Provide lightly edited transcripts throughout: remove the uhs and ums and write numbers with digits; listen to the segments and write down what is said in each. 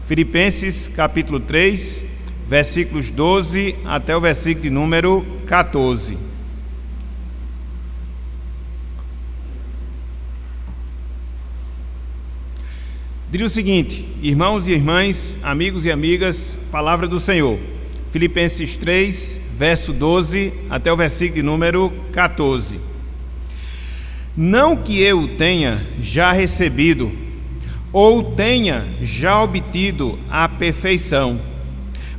Filipenses capítulo 3, versículos 12 até o versículo de número 14. Diz o seguinte: irmãos e irmãs, amigos e amigas, palavra do Senhor. Filipenses 3, verso 12 até o versículo de número 14. Não que eu tenha já recebido, ou tenha já obtido a perfeição,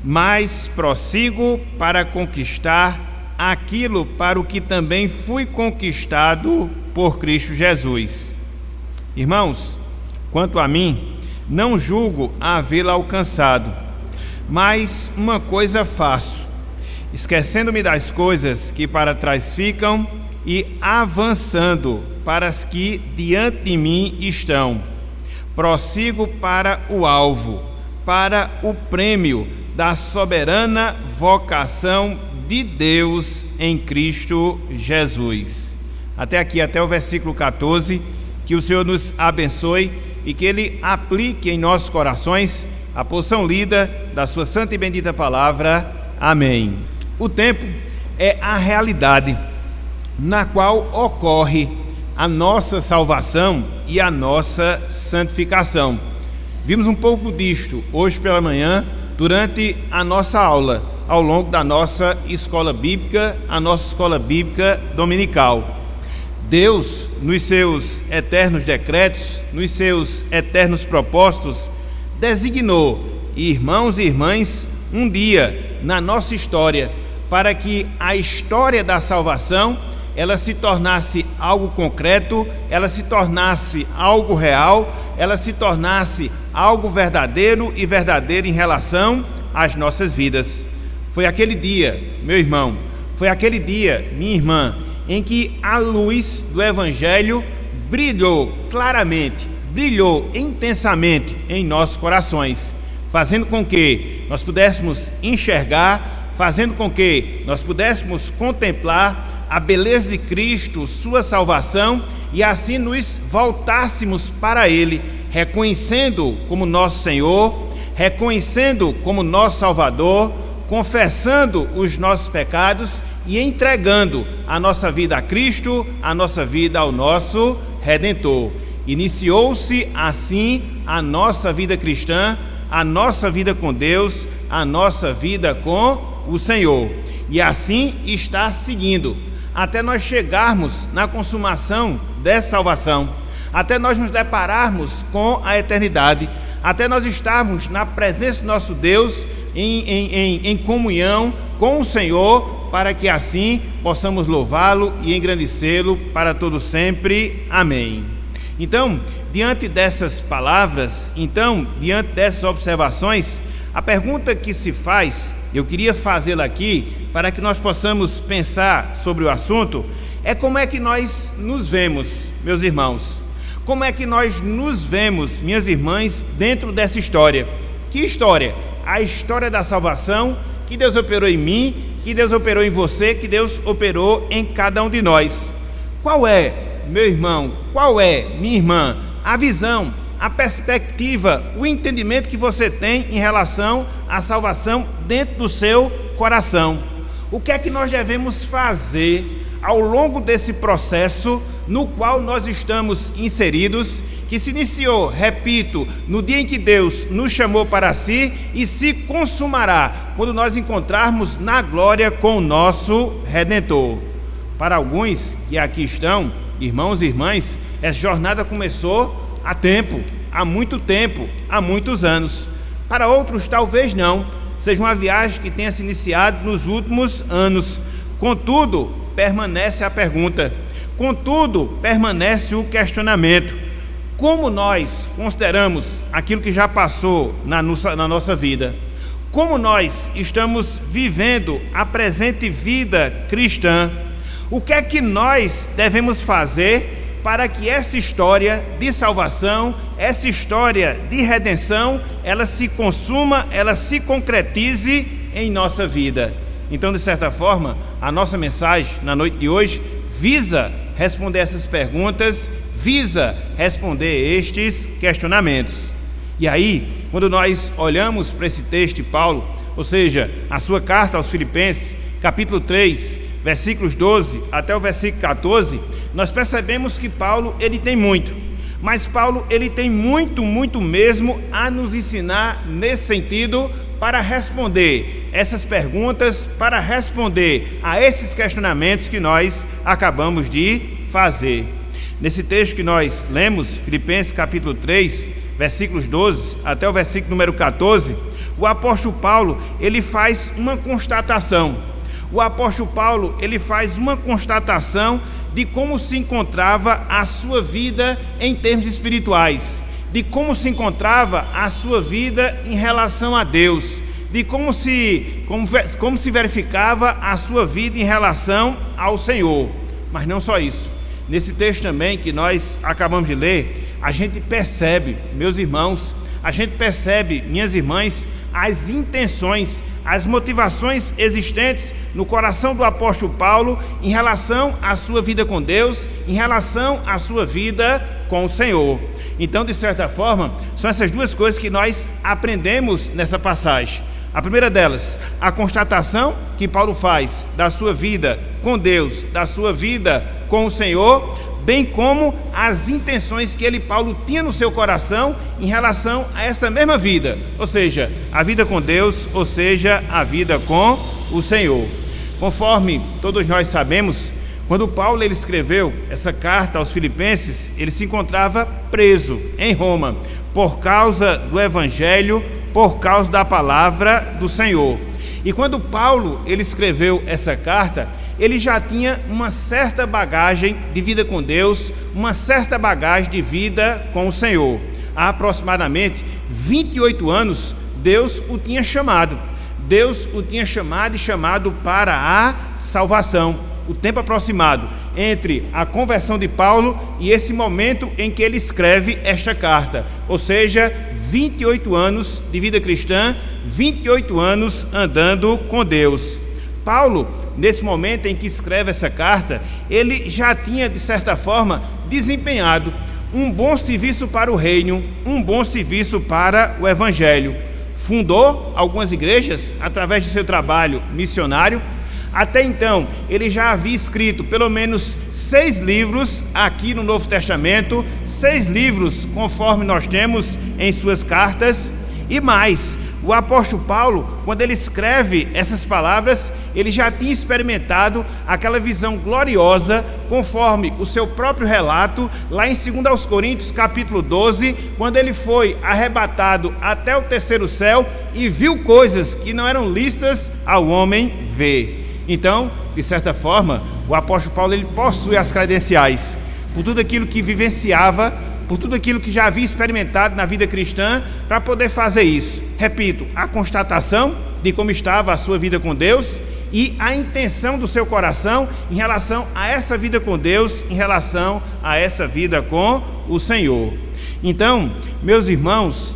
mas prossigo para conquistar aquilo para o que também fui conquistado por Cristo Jesus. Irmãos, quanto a mim, não julgo havê-la alcançado, mas uma coisa faço, esquecendo-me das coisas que para trás ficam e avançando para as que diante de mim estão. Prossigo para o alvo, para o prêmio da soberana vocação de Deus em Cristo Jesus. Até aqui, até o versículo 14, que o Senhor nos abençoe e que Ele aplique em nossos corações a porção lida da sua santa e bendita palavra. Amém. O tempo é a realidade na qual ocorre a nossa salvação e a nossa santificação. Vimos um pouco disto hoje pela manhã durante a nossa aula, ao longo da nossa escola bíblica, a nossa escola bíblica dominical. Deus, nos seus eternos decretos, nos seus eternos propósitos, designou irmãos e irmãs um dia na nossa história para que a história da salvação ela se tornasse algo concreto, ela se tornasse algo real, ela se tornasse algo verdadeiro e verdadeiro em relação às nossas vidas. Foi aquele dia, meu irmão, foi aquele dia, minha irmã, em que a luz do Evangelho brilhou claramente, brilhou intensamente em nossos corações, fazendo com que nós pudéssemos enxergar, fazendo com que nós pudéssemos contemplar a beleza de Cristo, sua salvação, e assim nos voltássemos para Ele, reconhecendo como nosso Senhor, reconhecendo como nosso Salvador, confessando os nossos pecados e entregando a nossa vida a Cristo, a nossa vida ao nosso Redentor. Iniciou-se assim a nossa vida cristã, a nossa vida com Deus, a nossa vida com o Senhor. E assim está seguindo, até nós chegarmos na consumação dessa salvação, até nós nos depararmos com a eternidade, até nós estarmos na presença do nosso Deus em comunhão com o Senhor, para que assim possamos louvá-lo e engrandecê-lo para todo sempre. Amém. Então, diante dessas palavras, diante dessas observações, a pergunta que se faz, eu queria fazê-la aqui, para que nós possamos pensar sobre o assunto, é como é que nós nos vemos, meus irmãos? Como é que nós nos vemos, minhas irmãs, dentro dessa história? Que história? A história da salvação que Deus operou em mim, que Deus operou em você, que Deus operou em cada um de nós. Qual é, meu irmão, qual é, minha irmã, a visão, a perspectiva, o entendimento que você tem em relação à salvação dentro do seu coração? O que é que nós devemos fazer ao longo desse processo no qual nós estamos inseridos, que se iniciou, repito, no dia em que Deus nos chamou para si e se consumará quando nós encontrarmos na glória com o nosso Redentor? Para alguns que aqui estão, irmãos e irmãs, essa jornada começou há tempo, há muito tempo, há muitos anos. Para outros talvez não, seja uma viagem que tenha se iniciado nos últimos anos. Contudo, permanece a pergunta, contudo, permanece o questionamento: como nós consideramos aquilo que já passou na nossa vida? Como nós estamos vivendo a presente vida cristã? O que é que nós devemos fazer para que essa história de salvação, essa história de redenção, ela se consuma, ela se concretize em nossa vida? Então, de certa forma, a nossa mensagem na noite de hoje visa responder essas perguntas, visa responder estes questionamentos. E aí, quando nós olhamos para esse texto de Paulo, ou seja, a sua carta aos Filipenses, capítulo 3, versículos 12 até o versículo 14, nós percebemos que Paulo, ele tem muito, mas Paulo, ele tem muito mesmo a nos ensinar nesse sentido, para responder essas perguntas, para responder a esses questionamentos que nós acabamos de fazer. Nesse texto que nós lemos, Filipenses capítulo 3, versículos 12 até o versículo número 14, o apóstolo Paulo, ele faz uma constatação. O apóstolo Paulo, ele faz uma constatação de como se encontrava a sua vida em termos espirituais, de como se encontrava a sua vida em relação a Deus, de como se verificava a sua vida em relação ao Senhor. Mas não só isso. Nesse texto também que nós acabamos de ler, a gente percebe, meus irmãos, a gente percebe, minhas irmãs, as intenções, as motivações existentes no coração do apóstolo Paulo em relação à sua vida com Deus, em relação à sua vida com o Senhor. Então, de certa forma, são essas duas coisas que nós aprendemos nessa passagem. A primeira delas, a constatação que Paulo faz da sua vida com Deus, da sua vida com o Senhor, bem como as intenções que Paulo tinha no seu coração em relação a essa mesma vida, ou seja, a vida com Deus, ou seja, a vida com o Senhor. Conforme todos nós sabemos, quando Paulo ele escreveu essa carta aos Filipenses, ele se encontrava preso em Roma por causa do Evangelho, por causa da palavra do Senhor. E quando Paulo ele escreveu essa carta, ele já tinha uma certa bagagem de vida com Deus, uma certa bagagem de vida com o Senhor. Há aproximadamente 28 anos, Deus o tinha chamado. Deus o tinha chamado e chamado para a salvação. O tempo aproximado entre a conversão de Paulo e esse momento em que ele escreve esta carta. Ou seja, 28 anos de vida cristã, 28 anos andando com Deus. Paulo, nesse momento em que escreve essa carta, ele já tinha, de certa forma, desempenhado um bom serviço para o reino, um bom serviço para o Evangelho. Fundou algumas igrejas através do seu trabalho missionário. Até então, ele já havia escrito pelo menos 6 livros aqui no Novo Testamento, 6 livros conforme nós temos em suas cartas, e mais. O apóstolo Paulo, quando ele escreve essas palavras, ele já tinha experimentado aquela visão gloriosa, conforme o seu próprio relato, lá em 2 Coríntios capítulo 12, quando ele foi arrebatado até o terceiro céu e viu coisas que não eram lícitas ao homem ver. Então, de certa forma, o apóstolo Paulo ele possui as credenciais, por tudo aquilo que vivenciava, por tudo aquilo que já havia experimentado na vida cristã, para poder fazer isso. Repito, a constatação de como estava a sua vida com Deus e a intenção do seu coração em relação a essa vida com Deus, em relação a essa vida com o Senhor. Então, meus irmãos,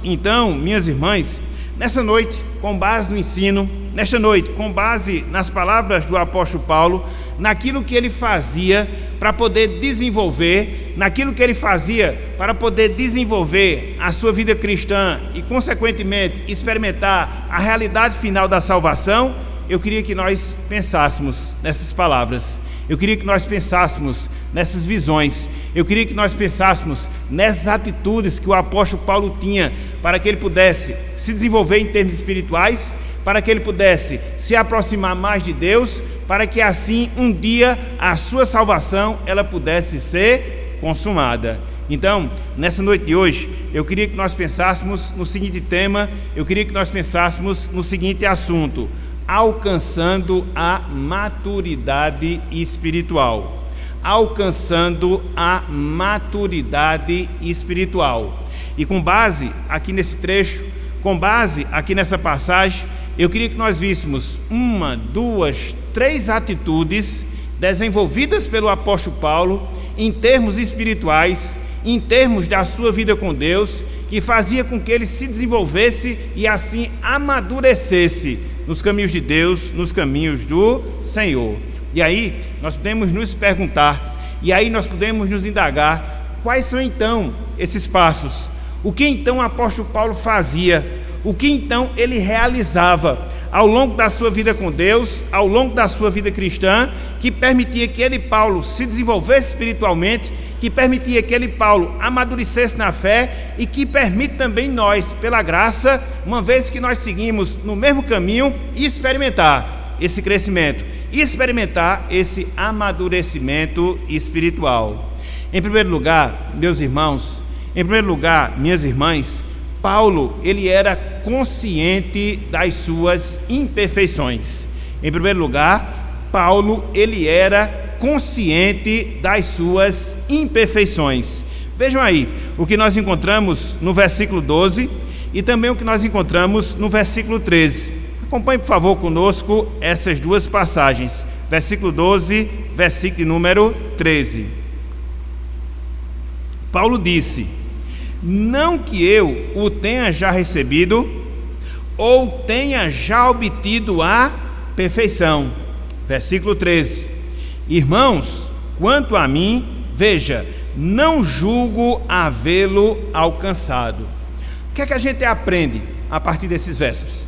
minhas irmãs, nessa noite, com base no ensino, nesta noite, com base nas palavras do apóstolo Paulo, naquilo que ele fazia para poder desenvolver, naquilo que ele fazia para poder desenvolver a sua vida cristã e, consequentemente, experimentar a realidade final da salvação, eu queria que nós pensássemos nessas palavras. Eu queria que nós pensássemos nessas visões. Eu queria que nós pensássemos nessas atitudes que o apóstolo Paulo tinha para que ele pudesse se desenvolver em termos espirituais, para que ele pudesse se aproximar mais de Deus, para que assim um dia a sua salvação ela pudesse ser consumada. Então, nessa noite de hoje, eu queria que nós pensássemos no seguinte tema, eu queria que nós pensássemos no seguinte assunto: alcançando a maturidade espiritual. Alcançando a maturidade espiritual. E com base aqui nesse trecho, com base aqui nessa passagem, eu queria que nós víssemos 1, 2, 3 atitudes desenvolvidas pelo apóstolo Paulo em termos espirituais, em termos da sua vida com Deus, que fazia com que ele se desenvolvesse e assim amadurecesse nos caminhos de Deus, nos caminhos do Senhor. E aí nós podemos nos perguntar, e aí nós podemos nos indagar, quais são então esses passos? O que então o apóstolo Paulo fazia? O que então ele realizava ao longo da sua vida com Deus, ao longo da sua vida cristã, que permitia que ele, Paulo, se desenvolvesse espiritualmente, que permitia que ele, Paulo, amadurecesse na fé e que permite também nós, pela graça, uma vez que nós seguimos no mesmo caminho, experimentar esse crescimento e experimentar esse amadurecimento espiritual. Em primeiro lugar, meus irmãos, em primeiro lugar, minhas irmãs, Paulo, ele era consciente das suas imperfeições. Em primeiro lugar, Paulo, ele era consciente das suas imperfeições. Vejam aí o que nós encontramos no versículo 12 e também o que nós encontramos no versículo 13. Acompanhe, por favor, conosco essas duas passagens. Versículo 12, versículo número 13. Paulo disse: não que eu o tenha já recebido ou tenha já obtido a perfeição. Versículo 13. Irmãos, quanto a mim, veja, não julgo havê-lo alcançado. O que é que a gente aprende a partir desses versos?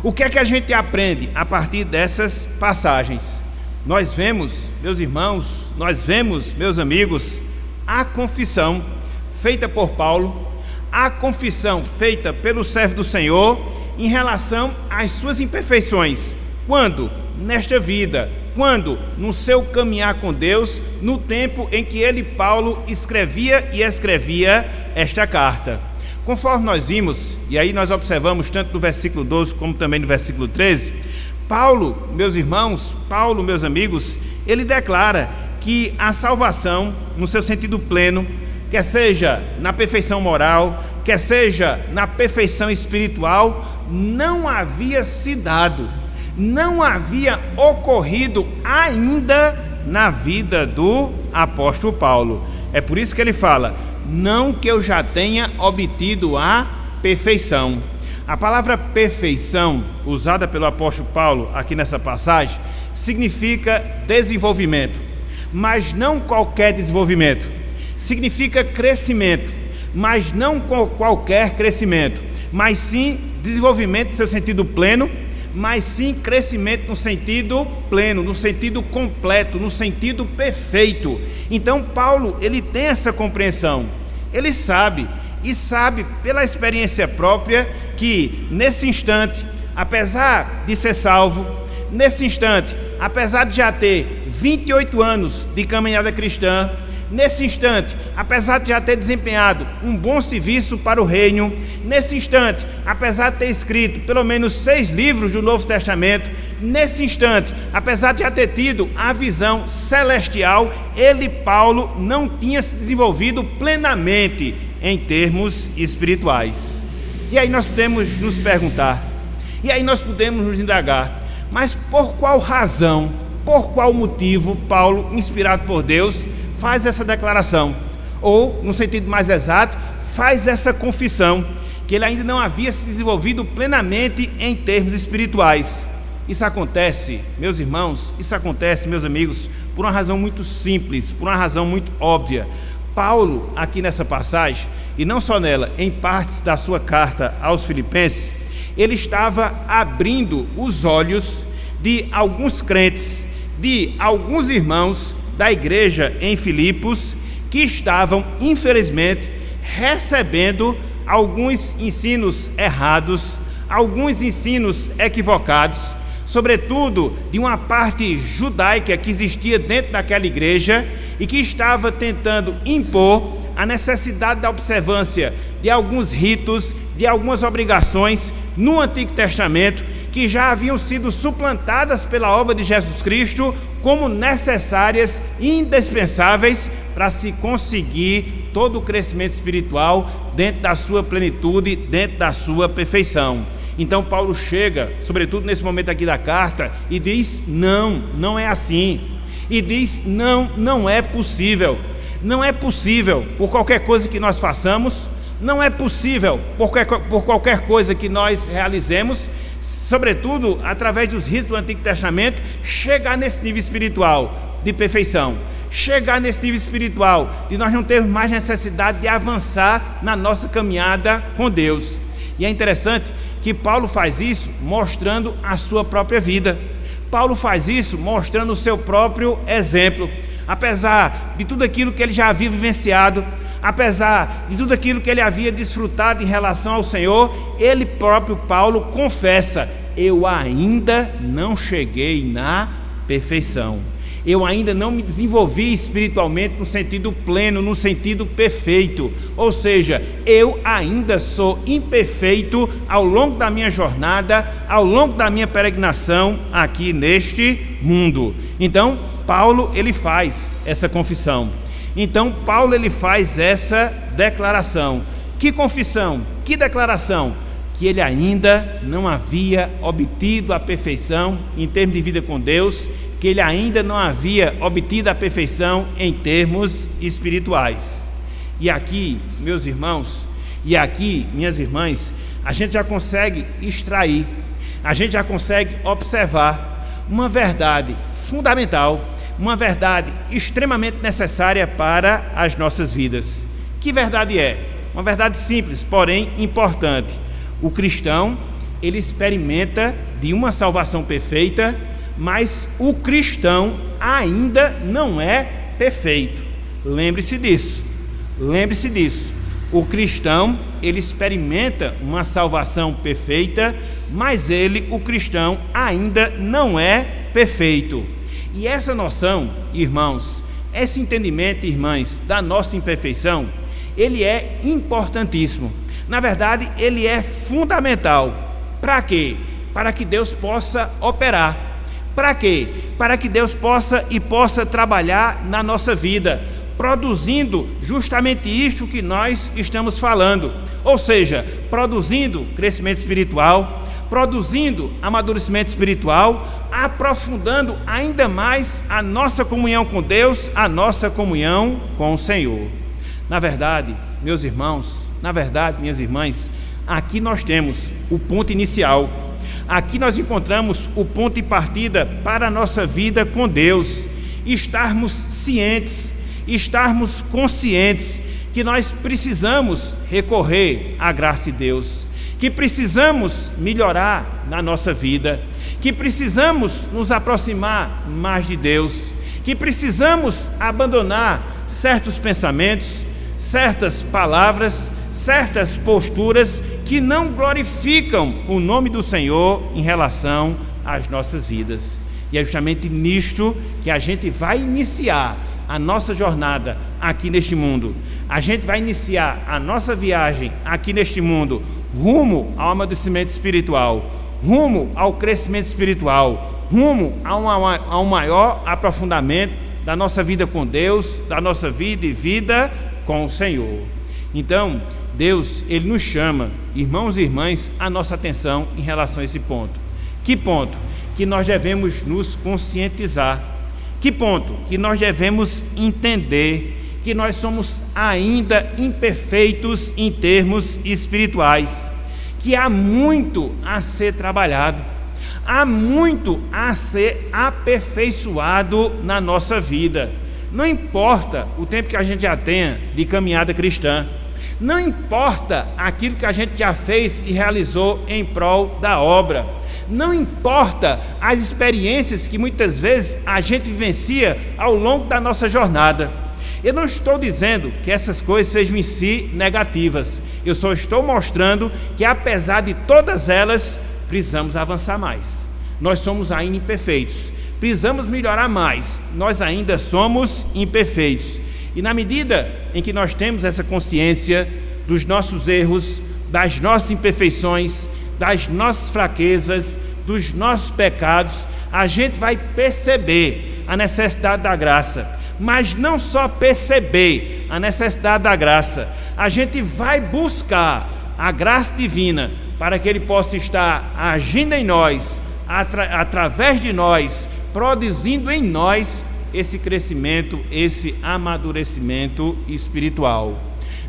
O que é que a gente aprende a partir dessas passagens? Nós vemos, meus irmãos, nós vemos, meus amigos, a confissão feita por Paulo, a confissão feita pelo servo do Senhor em relação às suas imperfeições. Quando? Nesta vida. Quando? No seu caminhar com Deus, no tempo em que ele, Paulo, escrevia e escrevia esta carta. Conforme nós vimos, e aí nós observamos tanto no versículo 12 como também no versículo 13, Paulo, meus irmãos, Paulo, meus amigos, ele declara que a salvação, no seu sentido pleno, quer seja na perfeição moral, quer seja na perfeição espiritual, não havia se dado, não havia ocorrido ainda na vida do apóstolo Paulo. É por isso que ele fala: não que eu já tenha obtido a perfeição. A palavra perfeição, usada pelo apóstolo Paulo aqui nessa passagem, significa desenvolvimento, mas não qualquer desenvolvimento. Significa crescimento, mas não qualquer crescimento, mas sim desenvolvimento no seu sentido pleno, mas sim crescimento no sentido pleno, no sentido completo, no sentido perfeito. Então Paulo, ele tem essa compreensão, ele sabe, e sabe pela experiência própria, que nesse instante, apesar de ser salvo, nesse instante, apesar de já ter 28 anos de caminhada cristã, nesse instante, apesar de já ter desempenhado um bom serviço para o reino, nesse instante, apesar de ter escrito pelo menos 6 livros do Novo Testamento, nesse instante, apesar de já ter tido a visão celestial, ele, Paulo, não tinha se desenvolvido plenamente em termos espirituais. E aí nós podemos nos perguntar, e aí nós podemos nos indagar, mas por qual razão, por qual motivo Paulo, inspirado por Deus, faz essa declaração, ou, no sentido mais exato, faz essa confissão, que ele ainda não havia se desenvolvido plenamente em termos espirituais. Isso acontece, meus irmãos, isso acontece, meus amigos, por uma razão muito simples, por uma razão muito óbvia. Paulo, aqui nessa passagem, e não só nela, em partes da sua carta aos Filipenses, ele estava abrindo os olhos de alguns crentes, de alguns irmãos da igreja em Filipos, que estavam, infelizmente, recebendo alguns ensinos errados, alguns ensinos equivocados, sobretudo de uma parte judaica que existia dentro daquela igreja e que estava tentando impor a necessidade da observância de alguns ritos, de algumas obrigações no Antigo Testamento, que já haviam sido suplantadas pela obra de Jesus Cristo como necessárias e indispensáveis para se conseguir todo o crescimento espiritual dentro da sua plenitude, dentro da sua perfeição. Então Paulo chega, sobretudo nesse momento aqui da carta, e diz: não, não é assim. E diz: não, não é possível. Não é possível por qualquer coisa que nós façamos, não é possível por qualquer coisa que nós realizemos, sobretudo através dos ritos do Antigo Testamento, chegar nesse nível espiritual de perfeição, chegar nesse nível espiritual, de nós não termos mais necessidade de avançar na nossa caminhada com Deus. E é interessante que Paulo faz isso mostrando a sua própria vida. Paulo faz isso mostrando o seu próprio exemplo. Apesar de tudo aquilo que ele já havia vivenciado, apesar de tudo aquilo que ele havia desfrutado em relação ao Senhor, ele próprio, Paulo, confessa: eu ainda não cheguei na perfeição. Eu ainda não me desenvolvi espiritualmente no sentido pleno, no sentido perfeito. Ou seja, eu ainda sou imperfeito ao longo da minha jornada, ao longo da minha peregrinação aqui neste mundo. Então, Paulo, ele faz essa confissão. Então, Paulo, ele faz essa declaração. Que confissão? Que declaração? Que ele ainda não havia obtido a perfeição em termos de vida com Deus, que ele ainda não havia obtido a perfeição em termos espirituais. E aqui, meus irmãos, e aqui, minhas irmãs, a gente já consegue extrair, a gente já consegue observar uma verdade fundamental, uma verdade extremamente necessária para as nossas vidas. Que verdade é? Uma verdade simples, porém importante. O cristão, ele experimenta de uma salvação perfeita, mas o cristão ainda não é perfeito. Lembre-se disso. Lembre-se disso. O cristão, ele experimenta uma salvação perfeita, mas o cristão, ainda não é perfeito. E essa noção, irmãos, esse entendimento, irmãs, da nossa imperfeição, ele é importantíssimo. Na verdade, ele é fundamental. Para quê? Para que Deus possa operar. Para quê? Para que Deus possa trabalhar na nossa vida, produzindo justamente isto que nós estamos falando. Ou seja, produzindo crescimento espiritual, produzindo amadurecimento espiritual, aprofundando ainda mais a nossa comunhão com Deus, a nossa comunhão com o Senhor. Na verdade, meus irmãos, na verdade, minhas irmãs, aqui nós temos o ponto inicial. Aqui nós encontramos o ponto de partida para a nossa vida com Deus. Estarmos cientes, estarmos conscientes que nós precisamos recorrer à graça de Deus, que precisamos melhorar na nossa vida, que precisamos nos aproximar mais de Deus, que precisamos abandonar certos pensamentos, certas palavras, certas posturas que não glorificam o nome do Senhor em relação às nossas vidas. E é justamente nisto que a gente vai iniciar a nossa jornada aqui neste mundo. A gente vai iniciar a nossa viagem aqui neste mundo rumo ao amadurecimento espiritual, rumo ao crescimento espiritual, rumo a um maior aprofundamento da nossa vida com Deus, da nossa vida e vida com o Senhor. Então, Deus, Ele nos chama, irmãos e irmãs, a nossa atenção em relação a esse ponto. Que ponto? Que nós devemos nos conscientizar. Que ponto? Que nós devemos entender que nós somos ainda imperfeitos em termos espirituais, que há muito a ser trabalhado, há muito a ser aperfeiçoado na nossa vida. Não importa o tempo que a gente já tenha de caminhada cristã, não importa aquilo que a gente já fez e realizou em prol da obra, não importa as experiências que muitas vezes a gente vivencia ao longo da nossa jornada. Eu não estou dizendo que essas coisas sejam em si negativas, eu só estou mostrando que apesar de todas elas, precisamos avançar mais. Nós somos ainda imperfeitos, precisamos melhorar mais, nós ainda somos imperfeitos. E na medida em que nós temos essa consciência dos nossos erros, das nossas imperfeições, das nossas fraquezas, dos nossos pecados, a gente vai perceber a necessidade da graça. Mas não só perceber a necessidade da graça, a gente vai buscar a graça divina para que Ele possa estar agindo em nós, através de nós, produzindo em nós esse crescimento, esse amadurecimento espiritual.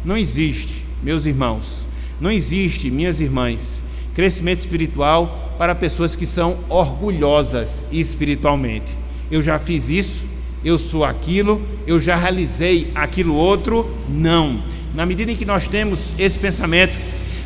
Não existe, meus irmãos, não existe, minhas irmãs, crescimento espiritual para pessoas que são orgulhosas espiritualmente. Eu já fiz isso eu sou aquilo, eu já realizei aquilo outro. Não. Na medida em que nós temos esse pensamento,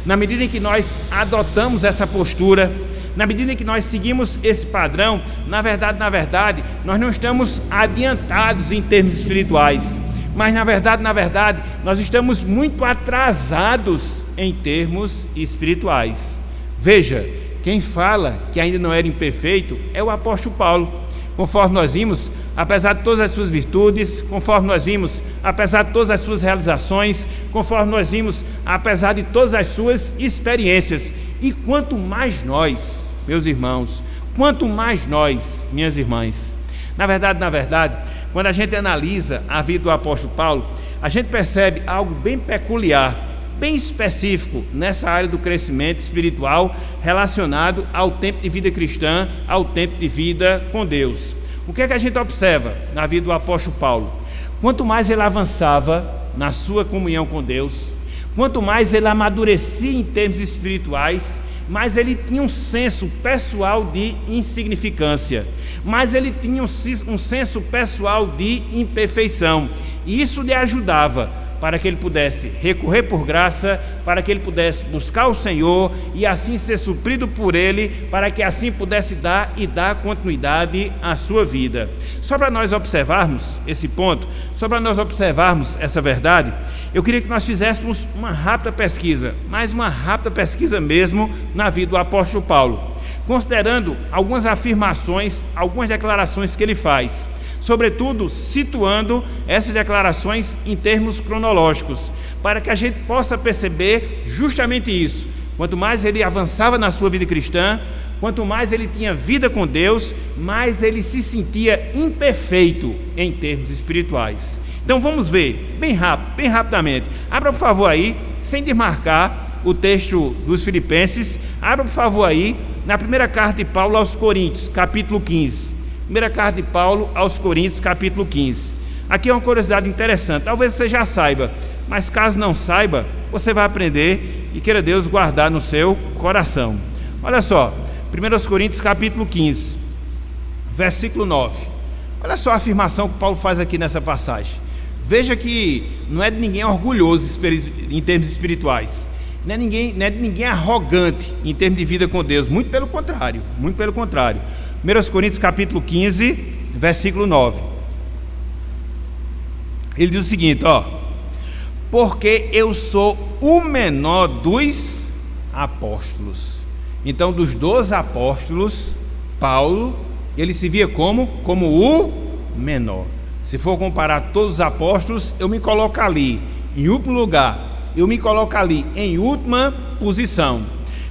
na medida em que nós adotamos essa postura, na medida em que nós seguimos esse padrão, na verdade, nós não estamos adiantados em termos espirituais, mas na verdade, nós estamos muito atrasados em termos espirituais. Veja, quem fala que ainda não era imperfeito é o apóstolo Paulo. Conforme nós vimos, apesar de todas as suas virtudes, conforme nós vimos, apesar de todas as suas realizações, conforme nós vimos, apesar de todas as suas experiências. E quanto mais nós, meus irmãos, quanto mais nós, minhas irmãs, na verdade, quando a gente analisa a vida do apóstolo Paulo, a gente percebe algo bem peculiar, bem específico nessa área do crescimento espiritual relacionado ao tempo de vida cristã, ao tempo de vida com Deus. O que é que a gente observa na vida do apóstolo Paulo? Quanto mais ele avançava na sua comunhão com Deus, quanto mais ele amadurecia em termos espirituais, mais ele tinha um senso pessoal de insignificância, mais ele tinha um senso pessoal de imperfeição, e isso lhe ajudava para que ele pudesse recorrer por graça, para que ele pudesse buscar o Senhor e assim ser suprido por Ele, para que assim pudesse dar continuidade à sua vida. Só para nós observarmos esse ponto, só para nós observarmos essa verdade, eu queria que nós fizéssemos uma rápida pesquisa, mas uma rápida pesquisa mesmo na vida do apóstolo Paulo, considerando algumas afirmações, algumas declarações que ele faz, sobretudo situando essas declarações em termos cronológicos, para que a gente possa perceber justamente isso. Quanto mais ele avançava na sua vida cristã, quanto mais ele tinha vida com Deus, mais ele se sentia imperfeito em termos espirituais. Então vamos ver, bem rapidamente. Abra por favor aí, sem desmarcar o texto dos Filipenses, abra por favor aí, na primeira carta de Paulo aos Coríntios, capítulo 15. Primeira carta de Paulo aos Coríntios, capítulo 15. Aqui é uma curiosidade interessante, talvez você já saiba, mas caso não saiba, você vai aprender e queira Deus guardar no seu coração. Olha só, 1 Coríntios, capítulo 15, versículo 9. Olha só a afirmação que Paulo faz aqui nessa passagem. Veja que não é de ninguém orgulhoso em termos espirituais, não é de ninguém arrogante em termos de vida com Deus, muito pelo contrário, 1 Coríntios capítulo 15, versículo 9. Ele diz o seguinte, porque eu sou o menor dos apóstolos. Então, dos 12 apóstolos, Paulo, ele se via como o menor. Se for comparar todos os apóstolos, eu me coloco ali em último lugar, eu me coloco ali em última posição.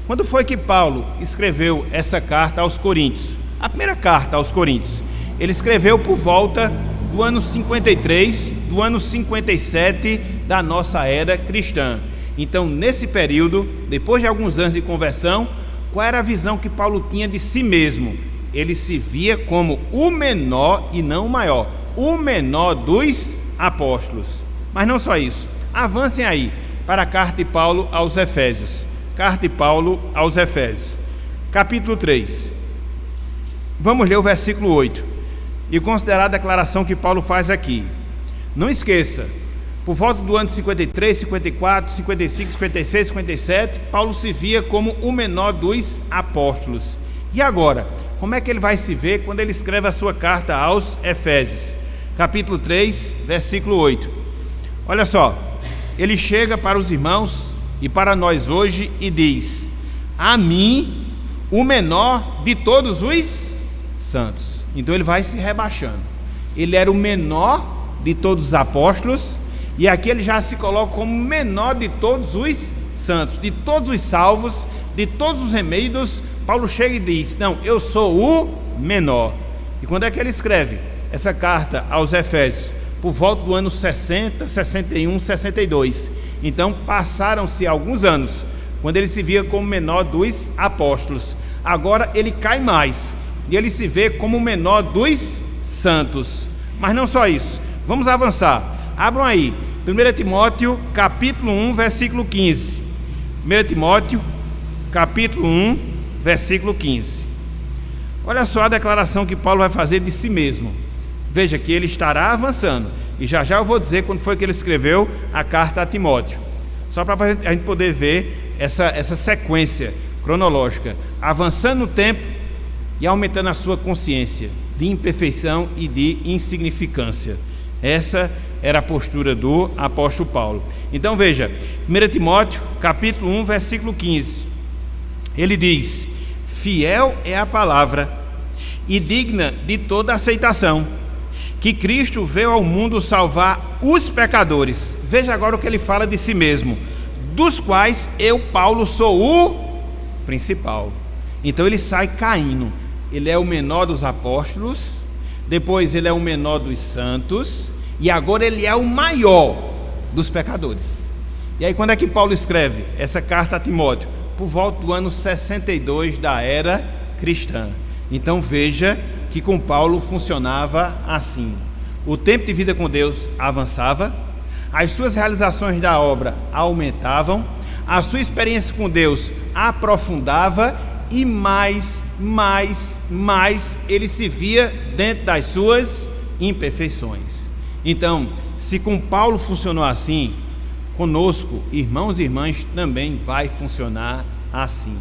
Quando foi que Paulo escreveu essa carta aos Coríntios? A primeira carta aos Coríntios, ele escreveu por volta do ano 53, do ano 57 da nossa era cristã. Então, nesse período, depois de alguns anos de conversão, qual era a visão que Paulo tinha de si mesmo? Ele se via como o menor e não o maior, o menor dos apóstolos. Mas não só isso, avancem aí para a carta de Paulo aos Efésios. Carta de Paulo aos Efésios, capítulo 3. Vamos ler o versículo 8 e considerar a declaração que Paulo faz aqui. Não esqueça, por volta do ano 53, 54, 55, 56, 57, Paulo se via como o menor dos apóstolos. E agora, como é que ele vai se ver quando ele escreve a sua carta aos Efésios? Capítulo 3, versículo 8. Olha só, ele chega para os irmãos e para nós hoje e diz: a mim, o menor de todos os santos. Então ele vai se rebaixando. Ele era o menor de todos os apóstolos, e aqui ele já se coloca como o menor de todos os santos, de todos os salvos, de todos os remidos. Paulo chega e diz: não, eu sou o menor. E quando é que ele escreve essa carta aos Efésios? Por volta do ano 60, 61, 62. Então passaram-se alguns anos, quando ele se via como menor dos apóstolos. Agora ele cai mais, e ele se vê como o menor dos santos. Mas não só isso, vamos avançar. Abram aí, 1 Timóteo, capítulo 1, versículo 15. 1 Timóteo, capítulo 1, versículo 15. Olha só a declaração que Paulo vai fazer de si mesmo. Veja que ele estará avançando, e já já eu vou dizer quando foi que ele escreveu a carta a Timóteo, só para a gente poder ver essa sequência cronológica, avançando no tempo e aumentando a sua consciência de imperfeição e de insignificância. Essa era a postura do apóstolo Paulo. Então veja, 1 Timóteo capítulo 1, versículo 15, ele diz: fiel é a palavra e digna de toda aceitação, que Cristo veio ao mundo salvar os pecadores. Veja agora o que ele fala de si mesmo: dos quais eu, Paulo, sou o principal. Então ele sai caindo. Ele é o menor dos apóstolos, depois ele é o menor dos santos, e agora ele é o maior dos pecadores. E aí quando é que Paulo escreve essa carta a Timóteo? Por volta do ano 62 da era cristã. Então veja que com Paulo funcionava assim: o tempo de vida com Deus avançava, as suas realizações da obra aumentavam, a sua experiência com Deus aprofundava, e mais ele se via dentro das suas imperfeições. Então, se com Paulo funcionou assim, conosco, irmãos e irmãs, também vai funcionar assim.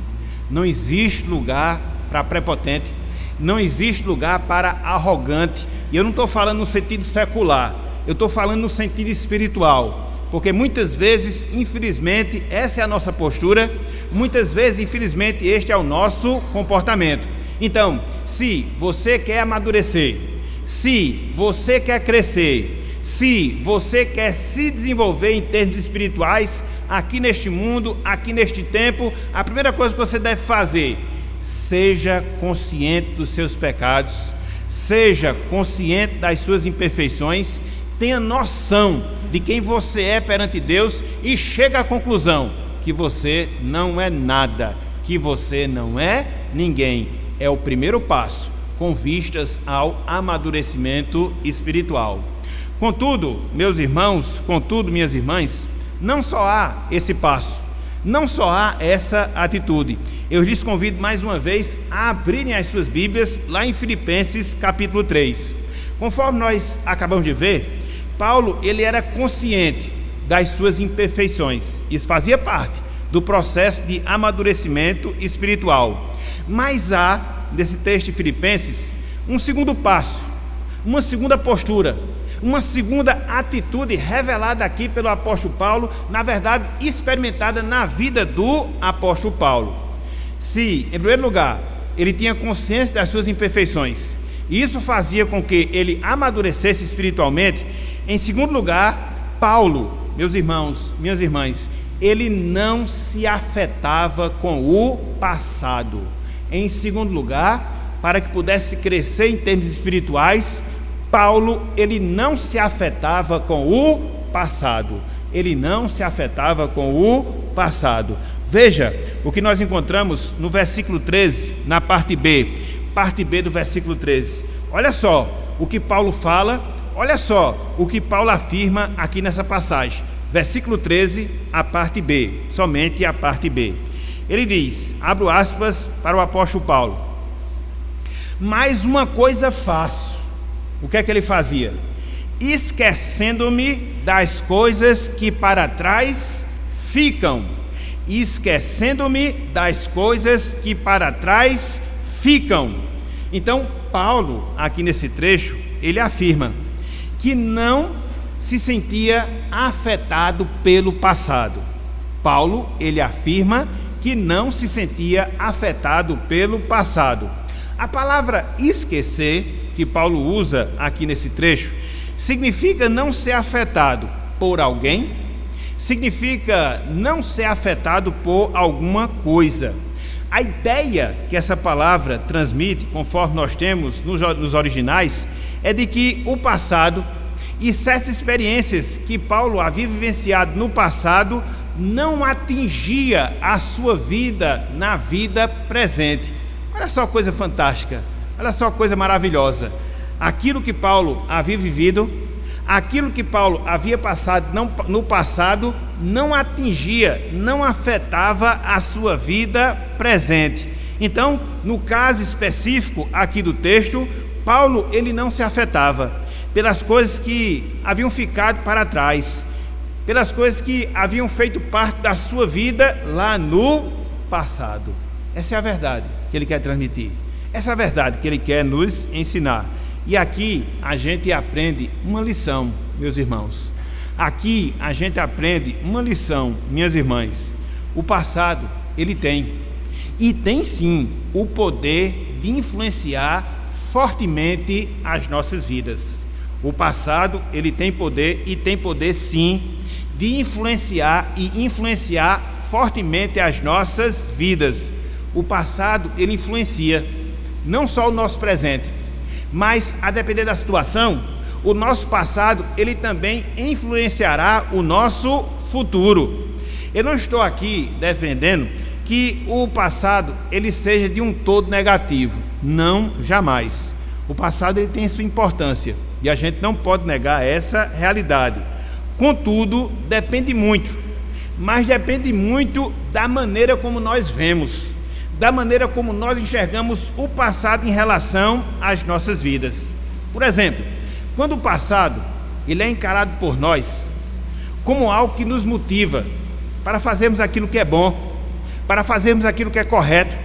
Não existe lugar para prepotente, não existe lugar para arrogante. E eu não estou falando no sentido secular, eu estou falando no sentido espiritual, porque muitas vezes, infelizmente, essa é a nossa postura, muitas vezes, infelizmente, este é o nosso comportamento. Então, se você quer amadurecer, se você quer crescer, se você quer se desenvolver em termos espirituais, aqui neste mundo, aqui neste tempo, a primeira coisa que você deve fazer: seja consciente dos seus pecados, seja consciente das suas imperfeições, tenha noção de quem você é perante Deus e chega à conclusão que você não é nada, que você não é ninguém. É o primeiro passo com vistas ao amadurecimento espiritual. Contudo, meus irmãos, contudo, minhas irmãs, não só há esse passo, não só há essa atitude. Eu lhes convido mais uma vez a abrirem as suas Bíblias lá em Filipenses capítulo 3. Conforme nós acabamos de ver, Paulo, ele era consciente das suas imperfeições. Isso fazia parte do processo de amadurecimento espiritual. Mas há, nesse texto de Filipenses, um segundo passo, uma segunda postura, uma segunda atitude revelada aqui pelo apóstolo Paulo, na verdade experimentada na vida do apóstolo Paulo. Se, em primeiro lugar, ele tinha consciência das suas imperfeições, e isso fazia com que ele amadurecesse espiritualmente, em segundo lugar, Paulo, meus irmãos, minhas irmãs, ele não se afetava com o passado. Em segundo lugar, para que pudesse crescer em termos espirituais, Paulo, ele não se afetava com o passado. Ele não se afetava com o passado. Veja o que nós encontramos no versículo 13, na parte B do versículo 13. Olha só o que Paulo fala, olha só o que Paulo afirma aqui nessa passagem. Versículo 13, a parte B, somente a parte B. Ele diz, abro aspas para o apóstolo Paulo: mais uma coisa faço. O que é que ele fazia? Esquecendo-me das coisas que para trás ficam. Esquecendo-me das coisas que para trás ficam. Então, Paulo, aqui nesse trecho, ele afirma que não se sentia afetado pelo passado. Paulo, ele afirma que não se sentia afetado pelo passado. A palavra esquecer, que Paulo usa aqui nesse trecho, significa não ser afetado por alguém, significa não ser afetado por alguma coisa. A ideia que essa palavra transmite, conforme nós temos nos originais, é de que o passado e certas experiências que Paulo havia vivenciado no passado não atingia a sua vida na vida presente. Olha só a coisa fantástica, olha só a coisa maravilhosa. Aquilo que Paulo havia vivido, aquilo que Paulo havia passado no passado, não atingia, não afetava a sua vida presente. Então, no caso específico aqui do texto, Paulo, ele não se afetava pelas coisas que haviam ficado para trás, pelas coisas que haviam feito parte da sua vida lá no passado. Essa é a verdade que ele quer transmitir. Essa é a verdade que ele quer nos ensinar. E aqui a gente aprende uma lição, meus irmãos. Aqui a gente aprende uma lição, minhas irmãs. O passado, ele tem, e tem sim, o poder de influenciar fortemente as nossas vidas. O passado, ele tem poder, e tem poder sim, de influenciar fortemente as nossas vidas. O passado, ele influencia não só o nosso presente, mas a depender da situação, o nosso passado, ele também influenciará o nosso futuro. Eu não estou aqui defendendo que o passado, ele seja de um todo negativo. Não, jamais. O passado, ele tem sua importância, e a gente não pode negar essa realidade. Contudo, depende muito, mas depende muito da maneira como nós vemos, da maneira como nós enxergamos o passado em relação às nossas vidas. Por exemplo, quando o passado, ele é encarado por nós como algo que nos motiva para fazermos aquilo que é bom, para fazermos aquilo que é correto,